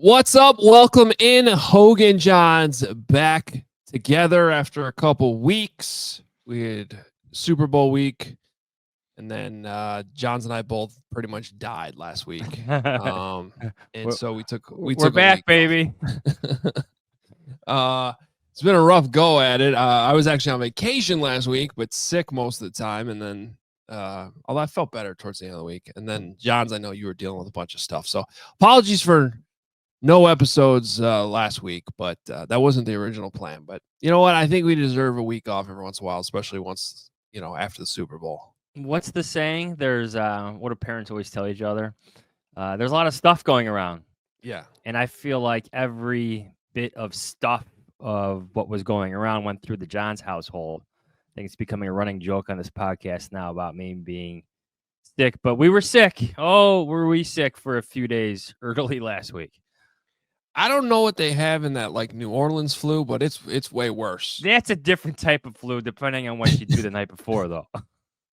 What's up? Welcome in. Hoge and Jahns back together after a couple weeks. We had Super Bowl week, and then Johns and I both pretty much died last week. And so we took We're a back, week baby. It's been a rough go at it. I was actually on vacation last week, but sick most of the time, and then although I felt better towards the end of the week. And then Johns, I know you were dealing with a bunch of stuff, so apologies for no episodes last week, but that wasn't the original plan. But you know what? I think we deserve a week off every once in a while, especially once, after the Super Bowl. What's the saying? There's what do parents always tell each other? There's a lot of stuff going around. Yeah. And I feel like every bit of stuff of what was going around went through the Johns household. I think it's becoming a running joke on this podcast now about me being sick. But we were sick. Oh, were we sick for a few days early last week? I don't know what they have in that like New Orleans flu, but it's way worse. That's a different type of flu, depending on what you do the night before, though.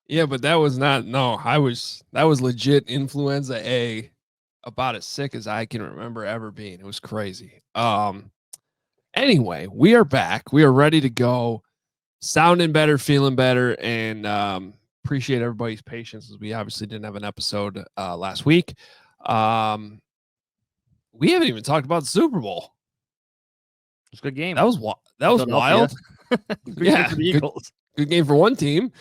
Yeah, but that was not. No, that was legit influenza A, about as sick as I can remember ever being. It was crazy. Anyway, we are back. We are ready to go, sounding better, feeling better, and appreciate everybody's patience as we obviously didn't have an episode last week. We haven't even talked about the Super Bowl. It was a good game. That was wild. Yeah, for the Eagles. Good game for one team.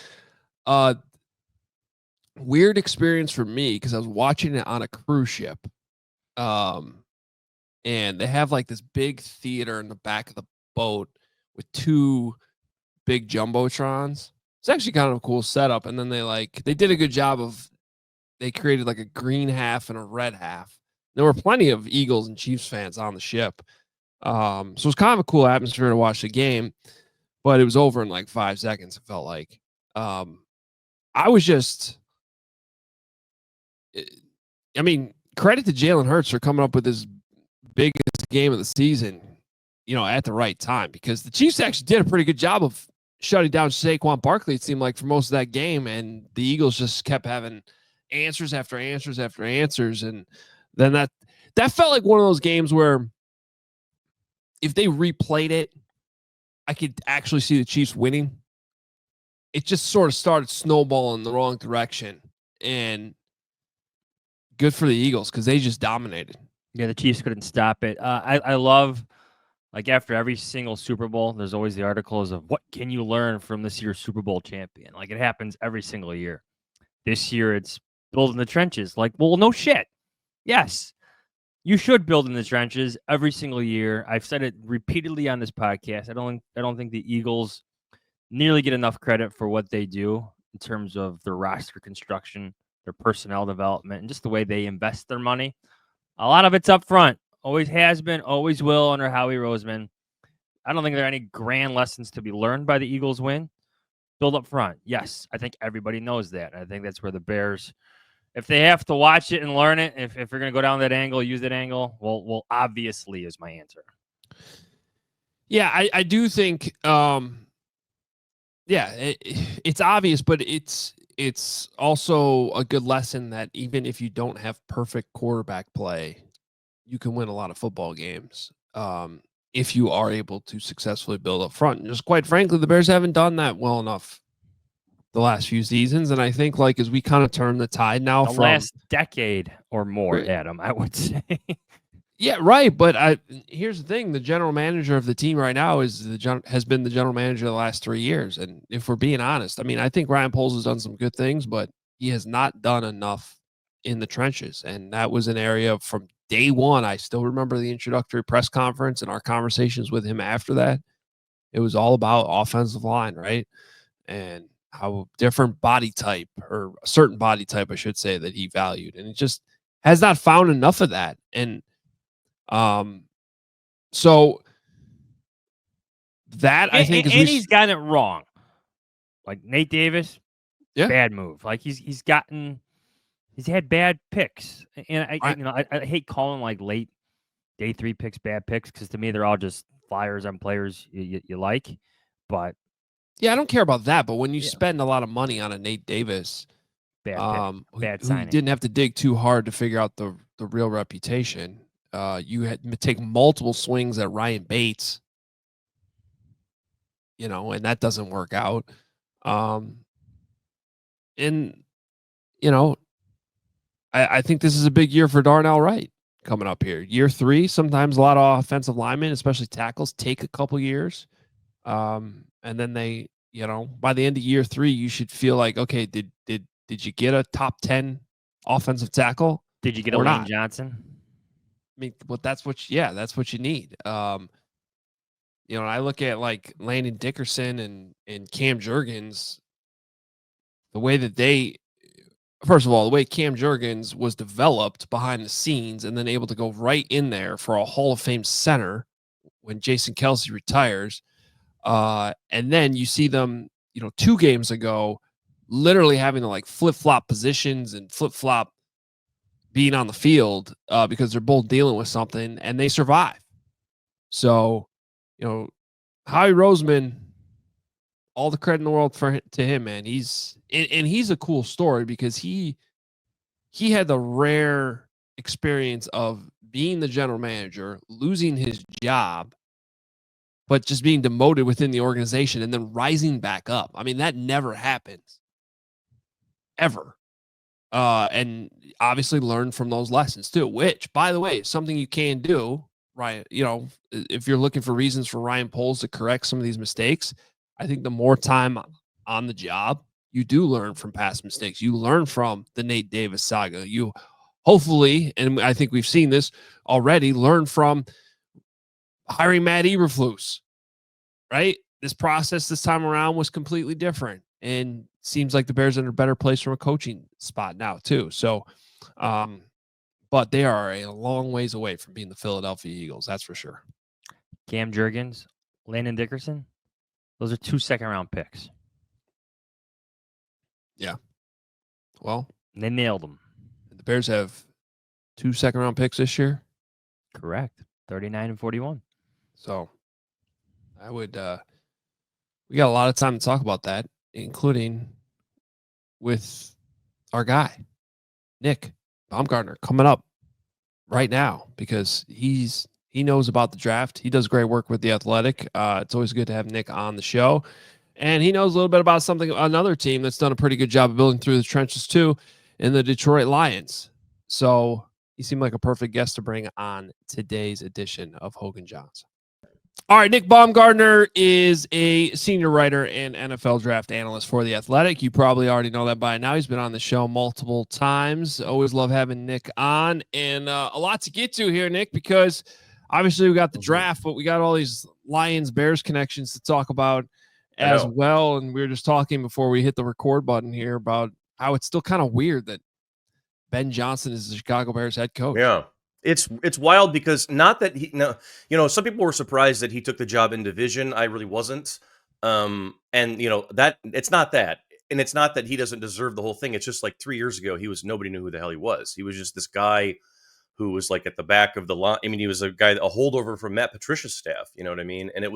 Weird experience for me because I was watching it on a cruise ship. And they have like this big theater in the back of the boat with two big jumbotrons. It's actually kind of a cool setup. And then they did a good job they created like a green half and a red half. There were plenty of Eagles and Chiefs fans on the ship. So it was kind of a cool atmosphere to watch the game, but it was over in like 5 seconds. It felt like, I was just, credit to Jalen Hurts for coming up with his biggest game of the season, at the right time, because the Chiefs actually did a pretty good job of shutting down Saquon Barkley, it seemed like, for most of that game. And the Eagles just kept having answers after answers after answers. And then that felt like one of those games where if they replayed it, I could actually see the Chiefs winning. It just sort of started snowballing in the wrong direction. And good for the Eagles because they just dominated. Yeah, the Chiefs couldn't stop it. I love, like, after every single Super Bowl, there's always the articles of what can you learn from this year's Super Bowl champion. Like, it happens every single year. This year, it's build in the trenches. Like, well, no shit. Yes, you should build in the trenches every single year. I've said it repeatedly on this podcast. I don't think the Eagles nearly get enough credit for what they do in terms of their roster construction, their personnel development, and just the way they invest their money. A lot of it's up front. Always has been, always will under Howie Roseman. I don't think there are any grand lessons to be learned by the Eagles win. Build up front. Yes, I think everybody knows that. I think that's where the Bears, if they have to watch it and learn it, if you're going to go down that angle, use that angle, well, obviously is my answer. Yeah, I do think, it's obvious, but it's also a good lesson that even if you don't have perfect quarterback play, you can win a lot of football games if you are able to successfully build up front. And just quite frankly, the Bears haven't done that well enough the last few seasons. And I think, like, as we kind of turn the tide now the last decade or more, Adam, I would say. Yeah, right. But here's the thing: the general manager of the team right now has been the general manager the last 3 years. And if we're being honest, I think Ryan Poles has done some good things, but he has not done enough in the trenches. And that was an area from day one. I still remember the introductory press conference and our conversations with him after that. It was all about offensive line, right? And how different body type, or a certain body type, I should say, that he valued. And it just has not found enough of that. And so that I think he's gotten it wrong. Like Nate Davis, yeah, bad move. Like he's had bad picks, and I hate calling like late day 3 picks bad picks because to me they're all just flyers on players you like. But yeah, I don't care about that. But when you spend a lot of money on a Nate Davis, bad signing, who didn't have to dig too hard to figure out the real reputation. You had to take multiple swings at Ryan Bates, and that doesn't work out. And I think this is a big year for Darnell Wright coming up here. Year 3, sometimes a lot of offensive linemen, especially tackles, take a couple years. And then they, by the end of year 3, you should feel like, okay, did you get a top 10 offensive tackle? Did you get a or Lane not? Johnson? I mean, that's what you need. I look at like Landon Dickerson and Cam Jurgens, the way that first of all, the way Cam Jurgens was developed behind the scenes and then able to go right in there for a Hall of Fame center when Jason Kelsey retires. And then you see them, 2 games ago, literally having to like flip-flop positions and flip-flop being on the field because they're both dealing with something and they survive. So, Howie Roseman, all the credit in the world to him, man. He's a cool story because he had the rare experience of being the general manager, losing his job, but just being demoted within the organization and then rising back up. I mean, that never happens ever. And obviously learn from those lessons too, which, by the way, is something you can do, right? If you're looking for reasons for Ryan Poles to correct some of these mistakes, I think the more time on the job, you do learn from past mistakes. You learn from the Nate Davis saga. You hopefully, and I think we've seen this already, learn from hiring Matt Eberflus, right? This process this time around was completely different. And seems like the Bears are in a better place from a coaching spot now, too. So, but they are a long ways away from being the Philadelphia Eagles. That's for sure. Cam Jurgens, Landon Dickerson, those are 2 second-round picks. Yeah. Well, they nailed them. The Bears have 2 second-round picks this year. Correct. 39 and 41. So I would, we got a lot of time to talk about that, including with our guy, Nick Baumgardner, coming up right now because he knows about the draft. He does great work with The Athletic. It's always good to have Nick on the show. And he knows a little bit about another team that's done a pretty good job of building through the trenches too, in the Detroit Lions. So he seemed like a perfect guest to bring on today's edition of Hoge and Jahns. All right, Nick Baumgardner is a senior writer and NFL draft analyst for The Athletic. You probably already know that by now. He's been on the show multiple times. Always love having Nick on. And a lot to get to here, Nick, because obviously we got the draft, but we got all these Lions-Bears connections to talk about as well. And we were just talking before we hit the record button here about how it's still kind of weird that Ben Johnson is the Chicago Bears head coach. Yeah. It's wild because not that some people were surprised that he took the job in division. I really wasn't. And that it's not that. And it's not that he doesn't deserve the whole thing. It's just like 3 years ago, nobody knew who the hell he was. He was just this guy who was like at the back of the line. I mean, he was a holdover from Matt Patricia's staff. You know what I mean? And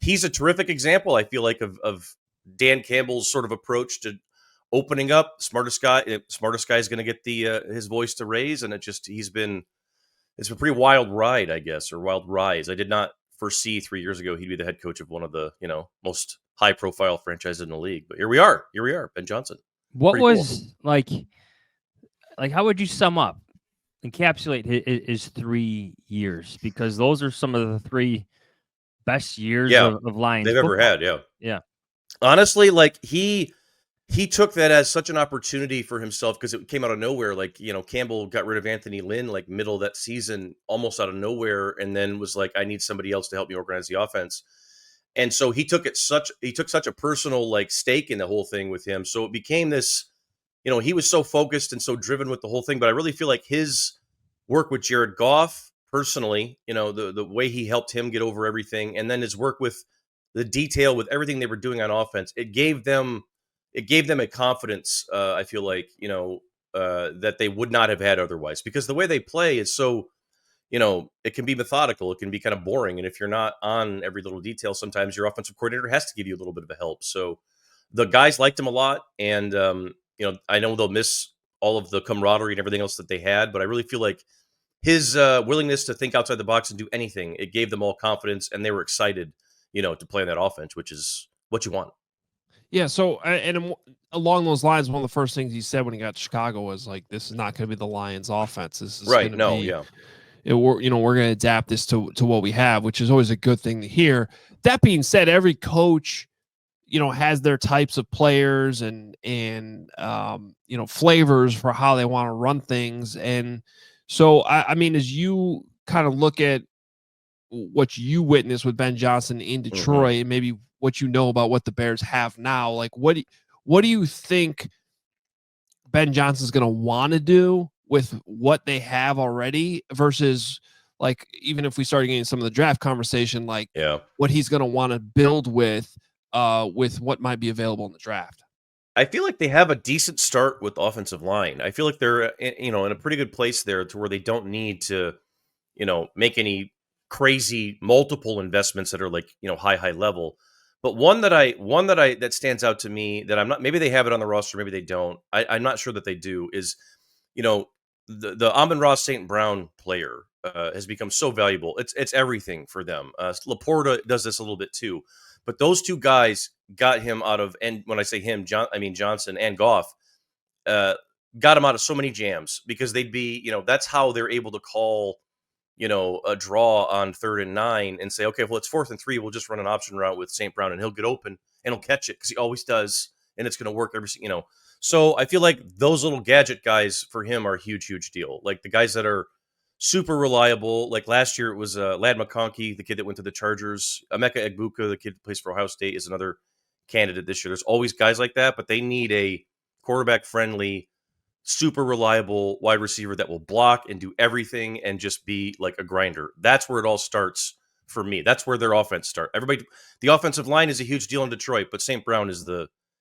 he's a terrific example, I feel like, of Dan Campbell's sort of approach to opening up. Smartest guy is going to get his voice to raise, and it's a pretty wild ride, I guess, or wild rise. I did not foresee 3 years ago he'd be the head coach of one of the most high profile franchises in the league. But here we are, Ben Johnson. What pretty was cool. like? How would you encapsulate his 3 years? Because those are some of the 3 best years of Lions they've football. ever had. Yeah. Honestly, like he took that as such an opportunity for himself because it came out of nowhere. Like, Campbell got rid of Anthony Lynn like middle of that season, almost out of nowhere, and then was like, I need somebody else to help me organize the offense. And so he took such a personal like stake in the whole thing with him. So it became this, he was so focused and so driven with the whole thing. But I really feel like his work with Jared Goff personally, the way he helped him get over everything, and then his work with the detail with everything they were doing on offense, it gave them a confidence, I feel like, that they would not have had otherwise, because the way they play is so, it can be methodical. It can be kind of boring. And if you're not on every little detail, sometimes your offensive coordinator has to give you a little bit of a help. So the guys liked him a lot. And, I know they'll miss all of the camaraderie and everything else that they had, but I really feel like his willingness to think outside the box and do anything, it gave them all confidence, and they were excited, to play in that offense, which is what you want. Yeah. So, along those lines, one of the first things he said when he got to Chicago was like, "This is not going to be the Lions' offense. This is Right? going to No, be, yeah, we're going to adapt this to what we have," which is always a good thing to hear. That being said, every coach, has their types of players and flavors for how they want to run things. And so, I mean, as you kind of look at what you witnessed with Ben Johnson in Detroit, and maybe what about what the Bears have now, like what do you think Ben Johnson's going to want to do with what they have already versus, like, even if we started getting some of the draft conversation, like yeah. what he's going to want to build with what might be available in the draft? I feel like they have a decent start with offensive line. I feel like they're in a pretty good place there to where they don't need to make any crazy multiple investments that are like, high level. But that stands out to me that I'm not, maybe they have it on the roster, maybe they don't. I'm not sure that they do, is, you know, the Amon-Ra St. Brown player has become so valuable. It's everything for them. Laporta does this a little bit too, but those two guys got him out of, and when I say him, I mean Johnson and Goff, uh, got him out of so many jams because they'd be, that's how they're able to call, a draw on 3rd and 9 and say, okay, well, it's 4th and 3. We'll just run an option route with St. Brown and he'll get open and he'll catch it because he always does. And it's going to work So I feel like those little gadget guys for him are a huge, huge deal. Like the guys that are super reliable. Like last year, it was Lad McConkey, the kid that went to the Chargers. Emeka Egbuka, the kid that plays for Ohio State, is another candidate this year. There's always guys like that, but they need a quarterback friendly, super reliable wide receiver that will block and do everything and just be like a grinder. That's where it all starts for me. That's where their offense starts. The offensive line is a huge deal in Detroit, but St. Brown is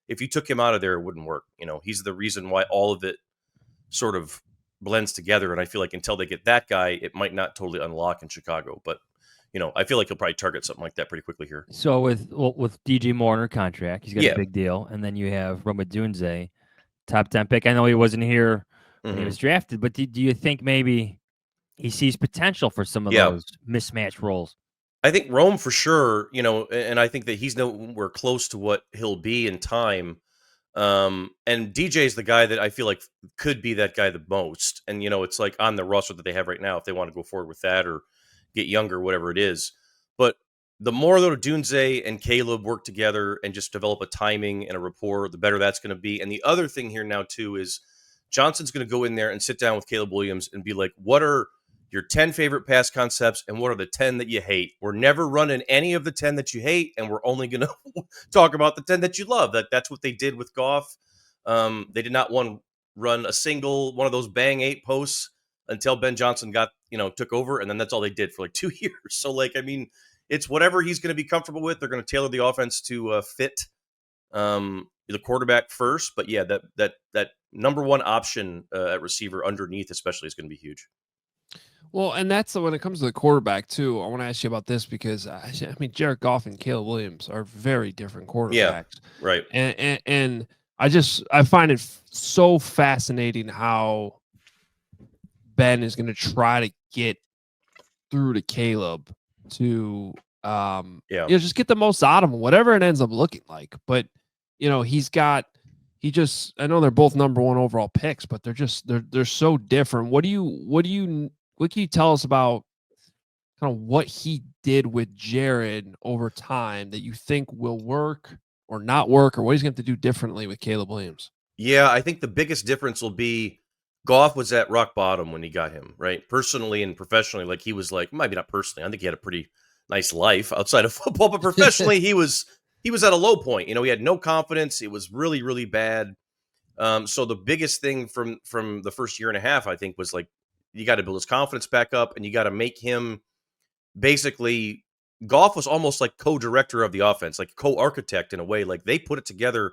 if you took him out of there, it wouldn't work. He's the reason why all of it sort of blends together. And I feel like until they get that guy, it might not totally unlock in Chicago. But, I feel like he'll probably target something like that pretty quickly here. So with DJ Moore under contract, he's got Yeah. a big deal. And then you have Roma Dunze, top 10 pick. I know he wasn't here when he was drafted, but do you think maybe he sees potential for some of those mismatched roles? I think Rome for sure, and I think that he's nowhere close to what he'll be in time. And DJ is the guy that I feel like could be that guy the most. And, it's like on the roster that they have right now, if they want to go forward with that or get younger, whatever it is. But the more though Dunze and Caleb work together and just develop a timing and a rapport, the better that's going to be. And the other thing here now too is Johnson's going to go in there and sit down with Caleb Williams and be like, what are your 10 favorite pass concepts and what are the 10 that you hate? We're never running any of the 10 that you hate, and we're only going to talk about the 10 that you love. That's what they did with Goff. They did not run a single one of those bang 8 posts until Ben Johnson took over, and then that's all they did for like 2 years. So, like, I mean, it's whatever he's going to be comfortable with. They're going to tailor the offense to fit the quarterback first. But yeah, that number one option at receiver underneath especially is going to be huge. Well, and that's when it comes to the quarterback too. I want to ask you about this because I mean, Jared Goff and Caleb Williams are very different quarterbacks. Yeah, right. And I find it so fascinating how Ben is going to try to get through to Caleb to just get the most out of him, whatever it ends up looking like. But I know they're both number 1 overall picks, but they're so different. What can you tell us about kind of what he did with Jared over time that you think will work or not work, or what he's going to do differently with Caleb Williams? Yeah, I think the biggest difference will be Goff was at rock bottom when he got him, right? Personally and professionally, like he was like, maybe not personally, I think he had a pretty nice life outside of football, but professionally he was at a low point. He had no confidence. It was really, really bad. So the biggest thing from the first year and a half, I think, was like, you got to build his confidence back up and you got to make him basically, Goff was almost like co-director of the offense, like co-architect in a way. Like they put it together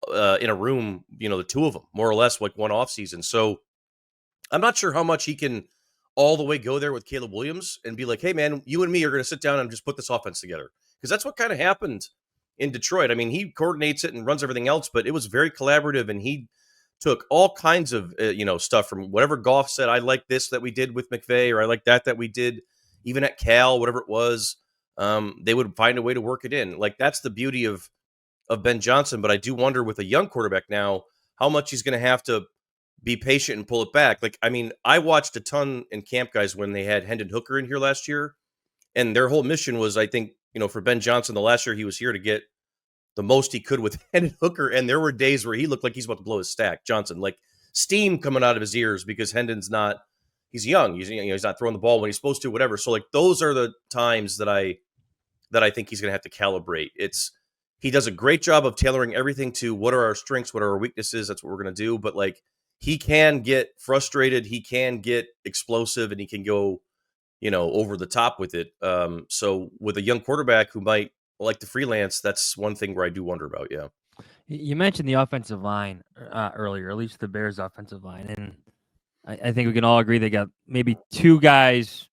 in a room, the two of them, more or less, like one offseason. So I'm not sure how much he can all the way go there with Caleb Williams and be like, hey, man, you and me are going to sit down and just put this offense together. Because that's what kind of happened in Detroit. I mean, he coordinates it and runs everything else, but it was very collaborative and he took all kinds of stuff from whatever Goff said. I like this that we did with McVay, or I like that we did even at Cal, whatever it was. They would find a way to work it in. Like, that's the beauty of Ben Johnson. But I do wonder, with a young quarterback now, how much he's going to have to be patient and pull it back. Like, I mean, I watched a ton in camp, guys, when they had Hendon Hooker in here last year, and their whole mission was, I think, for Ben Johnson, the last year he was here, to get the most he could with Hendon Hooker. And there were days where he looked like he's about to blow his stack, Johnson, like steam coming out of his ears, because Hendon's not, he's young. He's not throwing the ball when he's supposed to, whatever. So, like, those are the times that I think he's going to have to calibrate. He does a great job of tailoring everything to what are our strengths, what are our weaknesses. That's what we're going to do. But, like, he can get frustrated, he can get explosive, and he can go, over the top with it. So with a young quarterback who might like to freelance, that's one thing where I do wonder about. Yeah. You mentioned the offensive line earlier, at least the Bears' offensive line. And I think we can all agree they got maybe two guys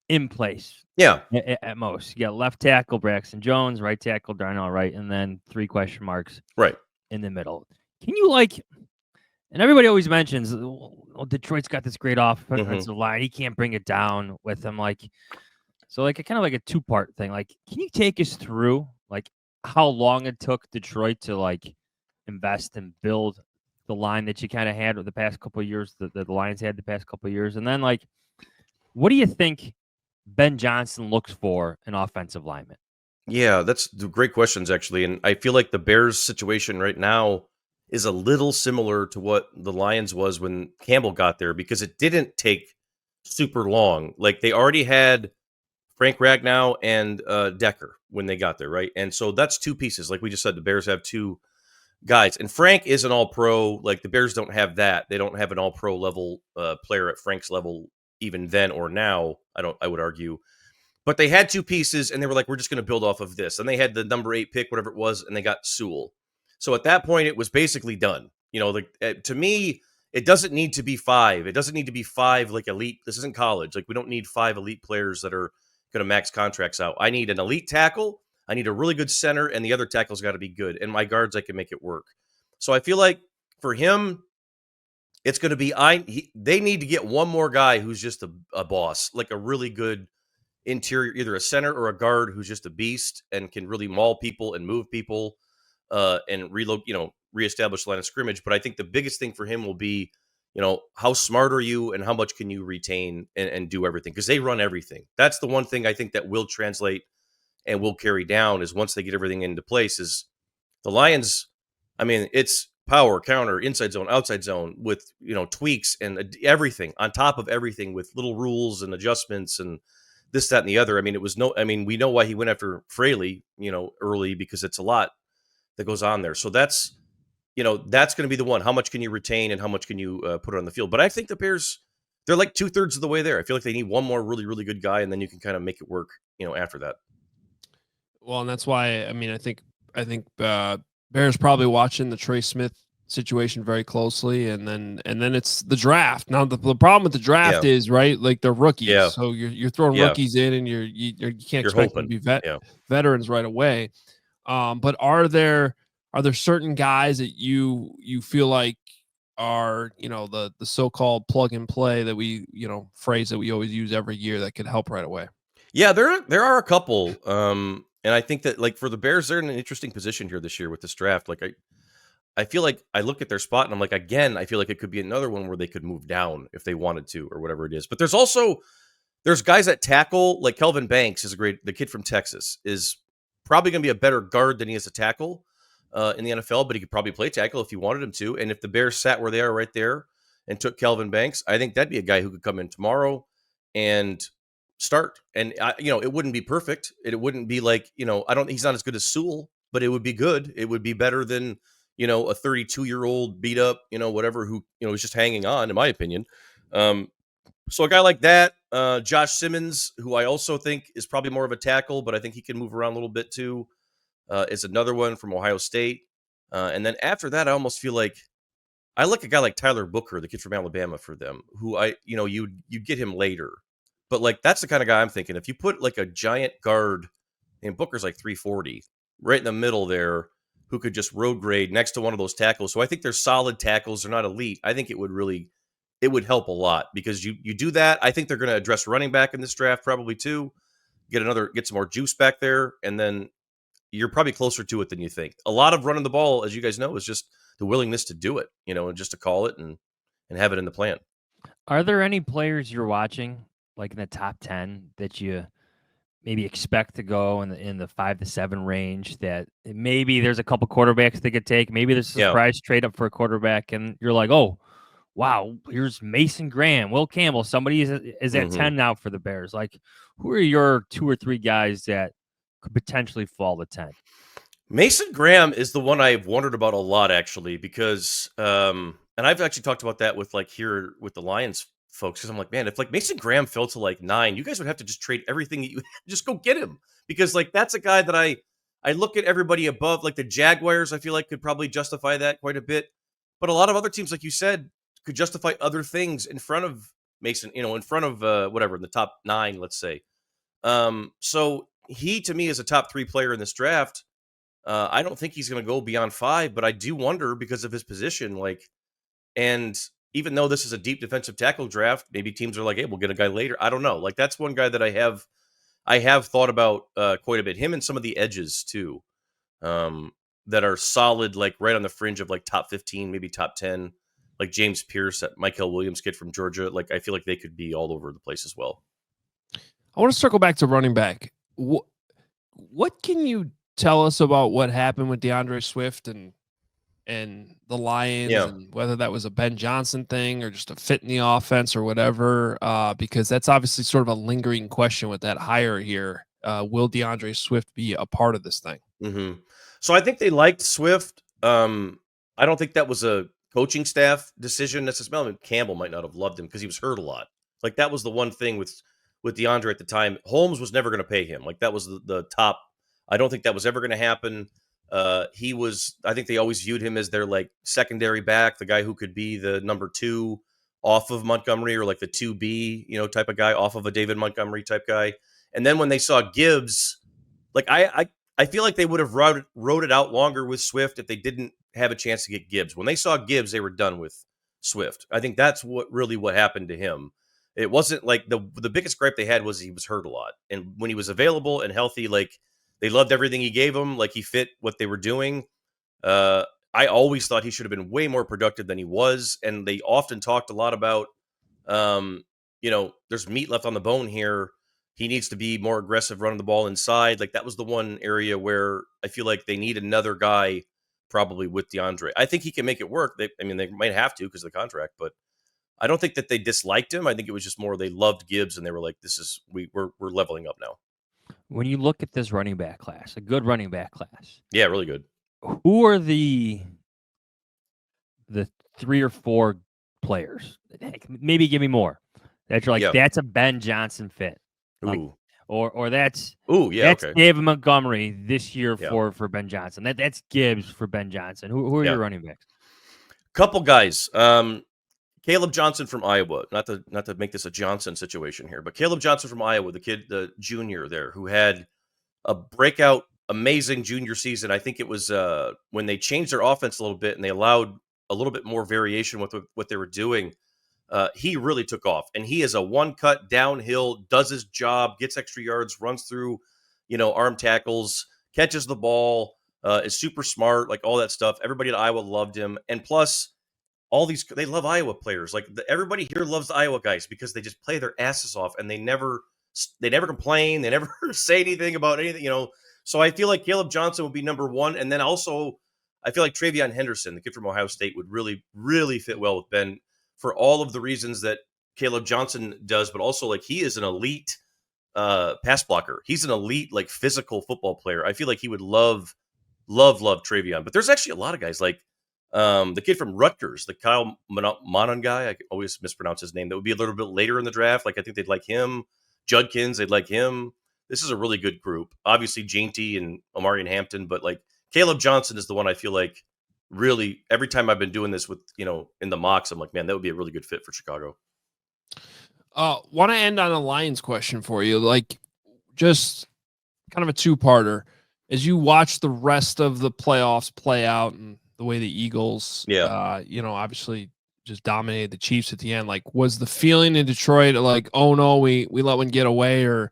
in place. Yeah. At most. You got left tackle Braxton Jones, right tackle Darnell Wright, and then 3 question marks right in the middle. Can you, and everybody always mentions, Detroit's got this great offensive line. He can't bring it down with them. So kind of like a 2-part thing. Can you take us through how long it took Detroit to invest and build the line that you kind of had with the past couple of years, that the Lions had the past couple of years? And then what do you think Ben Johnson looks for in offensive linemen? Yeah, that's great questions, actually. And I feel like the Bears situation right now is a little similar to what the Lions was when Campbell got there, because it didn't take super long. Like, they already had Frank Ragnow and Decker when they got there, right? And so that's 2 pieces. Like we just said, the Bears have 2 guys. And Frank is an all-pro. Like, the Bears don't have that. They don't have an all-pro level player at Frank's level, even then or now, I would argue. But they had 2 pieces, and they were like, we're just going to build off of this. And they had the number 8 pick, whatever it was, and they got Sewell. So at that point, it was basically done. To me, it doesn't need to be 5. It doesn't need to be 5 elite. This isn't college. We don't need 5 elite players that are going to max contracts out. I need an elite tackle. I need a really good center, and the other tackle's got to be good. And my guards, I can make it work. So I feel like for him, it's going to be they need to get one more guy who's just a boss, like a really good interior, either a center or a guard who's just a beast and can really maul people and move people. And reestablish the line of scrimmage. But I think the biggest thing for him will be, how smart are you and how much can you retain and do everything? Because they run everything. That's the one thing I think that will translate and will carry down, is once they get everything into place, is the Lions. I mean, it's power, counter, inside zone, outside zone, with, tweaks and everything on top of everything, with little rules and adjustments and this, that, and the other. I mean, we know why he went after Fraley, early, because it's a lot that goes on there. So that's going to be the one. How much can you retain and how much can you put on the field? But I think the Bears, they're like 2/3 of the way there. I feel like they need one more really, really good guy, and then you can kind of make it work, after that. Well, and that's why, I think Bears probably watching the Trey Smith situation very closely, and then it's the draft. Now the problem with the draft is, right, they're rookies. Yeah. So you're throwing rookies in, and you can't expect them to be veterans right away. But are there certain guys that you feel like are, the so-called plug and play that we, phrase that we always use every year, that could help right away? Yeah, there are a couple. And I think that, for the Bears, they're in an interesting position here this year with this draft. I feel like I look at their spot and I'm like, again, I feel like it could be another one where they could move down if they wanted to, or whatever it is. But there's guys at tackle, like Kelvin Banks the kid from Texas, is probably going to be a better guard than he is a tackle in the NFL, but he could probably play tackle if you wanted him to. And if the Bears sat where they are right there and took Kelvin Banks, I think that'd be a guy who could come in tomorrow and start. And it wouldn't be perfect. It wouldn't be he's not as good as Sewell, but it would be good. It would be better than, a 32-year-old beat up, whatever, who, is just hanging on, in my opinion. So a guy like that, Josh Simmons, who I also think is probably more of a tackle, but I think he can move around a little bit too, is another one from Ohio State. And then after that, I almost feel like I like a guy like Tyler Booker, the kid from Alabama, for them, who you'd get him later. But that's the kind of guy I'm thinking. If you put a giant guard, and Booker's 340, right in the middle there, who could just road grade next to one of those tackles. So I think they're solid tackles. They're not elite. I think it would help a lot because you do that. I think they're going to address running back in this draft probably too. Get some more juice back there, and then you're probably closer to it than you think. A lot of running the ball, as you guys know, is just the willingness to do it, and just to call it and have it in the plan. Are there any players you're watching, like in the top 10, that you maybe expect to go in the 5 to 7 range, that maybe there's a couple quarterbacks they could take? Maybe there's a surprise trade up for a quarterback, and you're like, oh, wow, here's Mason Graham, Will Campbell. Somebody is at 10 now for the Bears. Like, who are your 2 or 3 guys that could potentially fall to 10? Mason Graham is the one I've wondered about a lot, actually, because and I've actually talked about that with here with the Lions folks, because I'm like, man, if Mason Graham fell to 9, you guys would have to just trade everything that you just go get him, because that's a guy that I look at everybody above, like the Jaguars. I feel like could probably justify that quite a bit, but a lot of other teams, like you said, could justify other things in front of Mason, in front of whatever in the top 9, let's say. So he to me is a top 3 player in this draft. I don't think he's going to go beyond 5, but I do wonder because of his position. And even though this is a deep defensive tackle draft, maybe teams are like, hey, we'll get a guy later. I don't know. That's one guy that I have thought about quite a bit. Him and some of the edges too, that are solid, right on the fringe of top 15, maybe top 10, like James Pierce, that Michael Williams kid from Georgia. I feel like they could be all over the place as well. I want to circle back to running back. What can you tell us about what happened with DeAndre Swift and the Lions, and whether that was a Ben Johnson thing or just a fit in the offense or whatever? Because that's obviously sort of a lingering question with that hire here. Will DeAndre Swift be a part of this thing? Mm-hmm. So I think they liked Swift. I don't think that was a coaching staff decision necessarily. I mean, Campbell might not have loved him because he was hurt a lot. That was the one thing with DeAndre at the time. Holmes was never going to pay him. That was the top. I don't think that was ever going to happen. I think they always viewed him as their secondary back, the guy who could be the number 2 off of Montgomery, or the 2B, type of guy off of a David Montgomery type guy. And then when they saw Gibbs, I feel like they would have wrote it out longer with Swift if they didn't have a chance to get Gibbs. When they saw Gibbs, they were done with Swift. I think that's what happened to him. It wasn't the biggest gripe they had was he was hurt a lot. And when he was available and healthy, they loved everything he gave them. He fit what they were doing. I always thought he should have been way more productive than he was. And they often talked a lot about, there's meat left on the bone here. He needs to be more aggressive running the ball inside. That was the one area where I feel like they need another guy probably with DeAndre. I think he can make it work. They might have to because of the contract, but I don't think that they disliked him. I think it was just more they loved Gibbs and they were like, we're leveling up now. When you look at this running back class, a good running back class. Yeah, really good. Who are the 3 or 4 players? Heck, maybe give me more. That you're that's a Ben Johnson fit. Or that's David Montgomery this year for Ben Johnson. That's Gibbs for Ben Johnson. Who are your running backs? Couple guys. Caleb Johnson from Iowa. Not to make this a Johnson situation here, but Caleb Johnson from Iowa, the kid, the junior there, who had a breakout, amazing junior season. I think it was when they changed their offense a little bit and they allowed a little bit more variation with what they were doing. He really took off, and he is a one-cut downhill, does his job, gets extra yards, runs through, arm tackles, catches the ball, is super smart, all that stuff. Everybody at Iowa loved him, and plus, they love Iowa players. Everybody here loves the Iowa guys because they just play their asses off, and they never complain, they never say anything about anything, So I feel like Caleb Johnson would be number 1, and then also I feel like Travion Henderson, the kid from Ohio State, would really, really fit well with Ben, for all of the reasons that Caleb Johnson does, but also he is an elite pass blocker. He's an elite physical football player. I feel like he would love Travion. But there's actually a lot of guys the kid from Rutgers, the Kyle Monon guy. I always mispronounce his name. That would be a little bit later in the draft. I think they'd like him. Judkins, they'd like him. This is a really good group. Obviously, Jainty and Omarion Hampton, but Caleb Johnson is the one I feel like really, every time I've been doing this with, in the mocks, I'm like, man, that would be a really good fit for Chicago. Want to end on a Lions question for you, just kind of a 2-parter. as you watch the rest of the playoffs play out and the way the Eagles, obviously just dominated the Chiefs at the end, like, was the feeling in Detroit like, oh no, we let one get away, or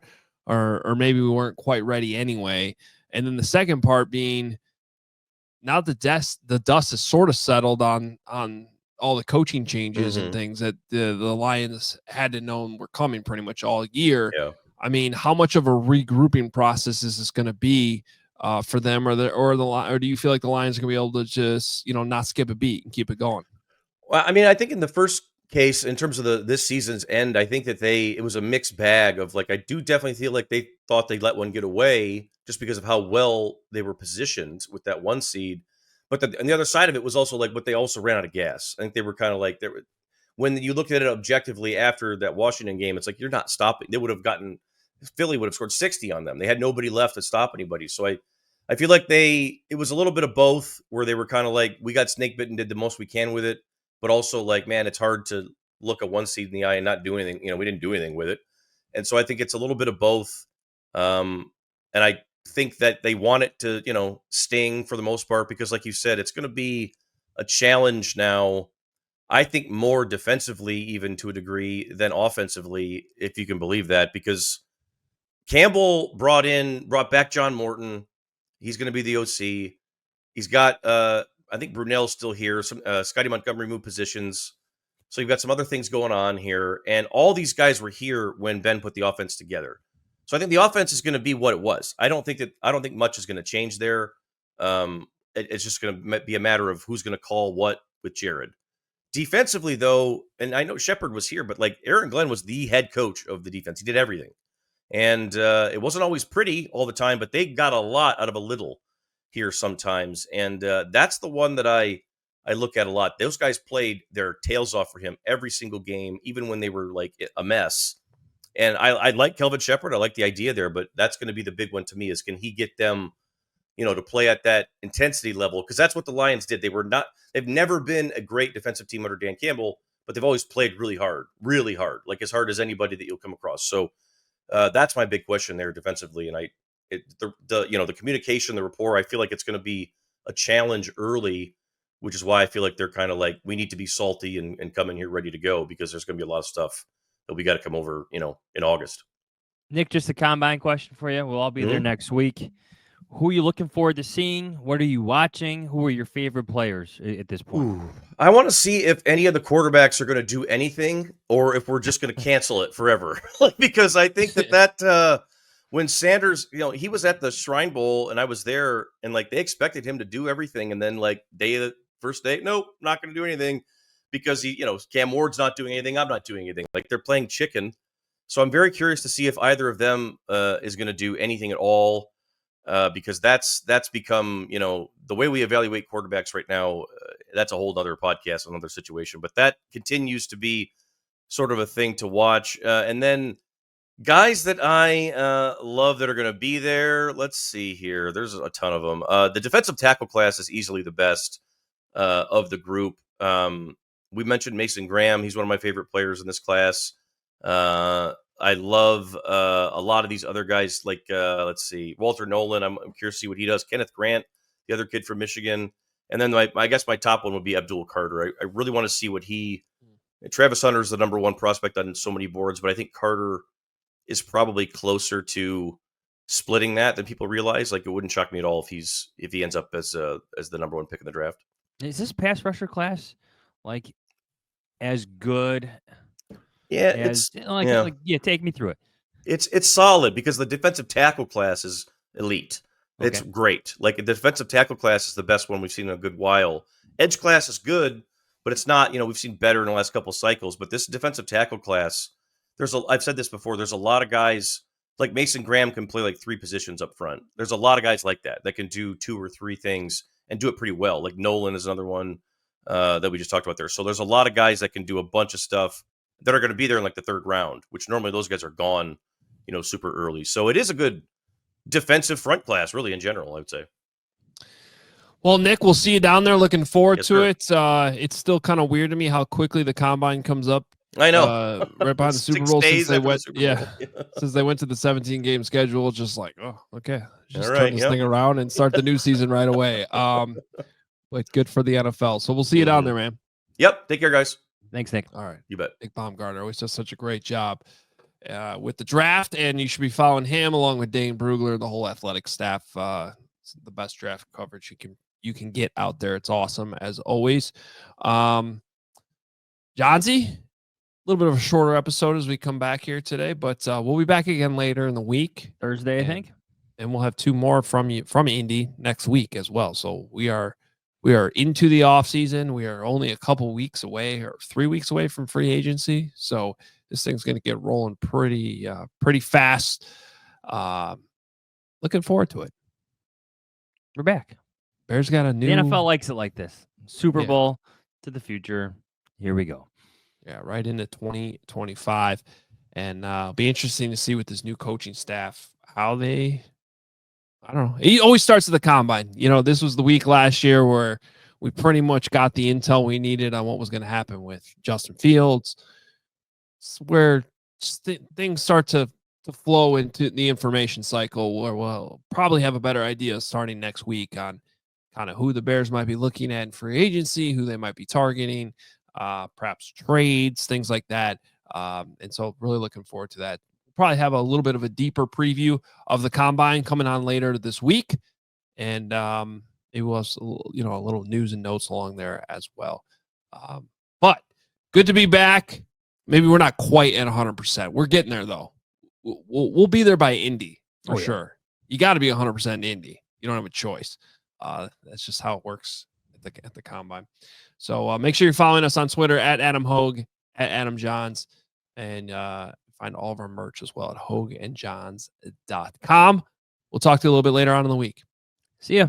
maybe we weren't quite ready anyway? And then the second part being, now the dust has sort of settled on all the coaching changes and things that the Lions had to know were coming pretty much all year. Yeah. I mean, how much of a regrouping process is this going to be for them, or do you feel like the Lions are going to be able to just, not skip a beat and keep it going? Well, I mean, I think in the first case, in terms of this season's end, I think that it was a mixed bag of, like, I do definitely feel like they thought they'd let one get away just because of how well they were positioned with that 1 seed. But on the other side of it was also like, but they also ran out of gas. I think they were kind of like, when you look at it objectively after that Washington game, it's like, you're not stopping. Philly would have scored 60 on them. They had nobody left to stop anybody. So I feel like it was a little bit of both, where they were kind of like, we got snake bitten, did the most we can with it, but also like, man, it's hard to look a 1 seed in the eye and not do anything. We didn't do anything with it. And so I think it's a little bit of both. And I think that they want it to, sting for the most part, because like you said, it's going to be a challenge now, I think, more defensively, even to a degree, than offensively, if you can believe that, because Campbell brought back John Morton. He's going to be the OC. He's got, I think Brunell's still here. Some Scotty Montgomery moved positions. So you've got some other things going on here. And all these guys were here when Ben put the offense together. So I think the offense is going to be what it was. I don't think much is going to change there. It's just going to be a matter of who's going to call what with Jared. Defensively, though, and I know Shepard was here, but like, Aaron Glenn was the head coach of the defense. He did everything. And it wasn't always pretty all the time, but they got a lot out of a little here sometimes. And that's the one that I look at a lot. Those guys played their tails off for him every single game, even when they were like a mess. And I like Kelvin Shepard. I like the idea there, but that's going to be the big one to me, is, can he get them, to play at that intensity level? Because that's what the Lions did. They've never been a great defensive team under Dan Campbell, but they've always played really hard, like as hard as anybody that you'll come across. So that's my big question there defensively. And the communication, the rapport, I feel like it's going to be a challenge early, which is why I feel like they're kind of like, we need to be salty and come in here ready to go, because there's going to be a lot of stuff that we got to come over, in August. Nick, just a combine question for you. We'll all be there next week. Who are you looking forward to seeing? What are you watching? Who are your favorite players at this point? I want to see if any of the quarterbacks are going to do anything, or if we're just going to cancel it forever. Because I think that when Sanders, he was at the Shrine Bowl and I was there, and like, they expected him to do everything. And then like first day, nope, not going to do anything, because Cam Ward's not doing anything. I'm not doing anything. Like, they're playing chicken. So I'm very curious to see if either of them is going to do anything at all. Because that's become, the way we evaluate quarterbacks right now, that's a whole other podcast, another situation, but that continues to be sort of a thing to watch. And then guys that I love that are going to be there, let's see here. There's a ton of them. The defensive tackle class is easily the best of the group. We mentioned Mason Graham. He's one of my favorite players in this class. I love a lot of these other guys, like, let's see, Walter Nolan. I'm curious to see what he does. Kenneth Grant, the other kid from Michigan. And then I guess my top one would be Abdul Carter. I really want to see what Travis Hunter is the number one prospect on so many boards, but I think Carter is probably closer to splitting that than people realize. Like, it wouldn't shock me at all if he ends up as the number one pick in the draft. Is this pass rusher class like as good? Yeah, take me through it. It's solid, because the defensive tackle class is elite. Okay. It's great. Like, the defensive tackle class is the best one we've seen in a good while. Edge class is good, but it's not, we've seen better in the last couple cycles. But this defensive tackle class, I've said this before, there's a lot of guys, like Mason Graham can play like 3 positions up front. There's a lot of guys like that can do 2 or 3 things and do it pretty well. Like Nolan is another one that we just talked about there. So there's a lot of guys that can do a bunch of stuff that are going to be there in like the 3rd round, which normally those guys are gone, super early. So it is a good defensive front class, really, in general, I would say. Well, Nick, we'll see you down there. Looking forward to sir. it. It's still kind of weird to me how quickly the combine comes up I know. Right behind the 6 Super Bowl since days they after the went. Super Yeah, Bowl. since they went to the 17-game schedule. Just like, oh, okay, just All turn right, this yep. thing around and start the new season right away. But good for the NFL. So we'll see you down there, man. Yep. Take care, guys. Thanks, Nick. All right. You bet. Nick Baumgardner always does such a great job with the draft, and you should be following him along with Dane Brugler, the whole athletic staff. It's the best draft coverage you can get out there. It's awesome as always. Johnsy, a little bit of a shorter episode as we come back here today, but we'll be back again later in the week, Thursday, I think, and we'll have 2 more from Indy next week as well. So we are into the off season. We are only a couple weeks away, or 3 weeks away from free agency. So this thing's going to get rolling pretty fast. Looking forward to it. we're back. Bears got a new. The NFL likes it like this. Super Bowl to the future. Here we go. Yeah, right into 2025. And it'll be interesting to see with this new coaching staff how they, I don't know. He always starts at the combine. You know, this was the week last year where we pretty much got the intel we needed on what was going to happen with Justin Fields. It's where things start to flow into the information cycle where we'll probably have a better idea starting next week on kind of who the Bears might be looking at in free agency, who they might be targeting, perhaps trades, things like that. And so really looking forward to that. We'll probably have a little bit of a deeper preview of the combine coming on later this week. And it was, a little news and notes along there as well. But good to be back. Maybe we're not quite at 100%. We're getting there though. We'll be there by Indy for sure. You got to be 100% in Indy. You don't have a choice. That's just how it works at the combine. So make sure you're following us on Twitter at Adam Hoge, at Adam Jahns, and find all of our merch as well at hogeandjahns.com. We'll talk to you a little bit later on in the week. See ya.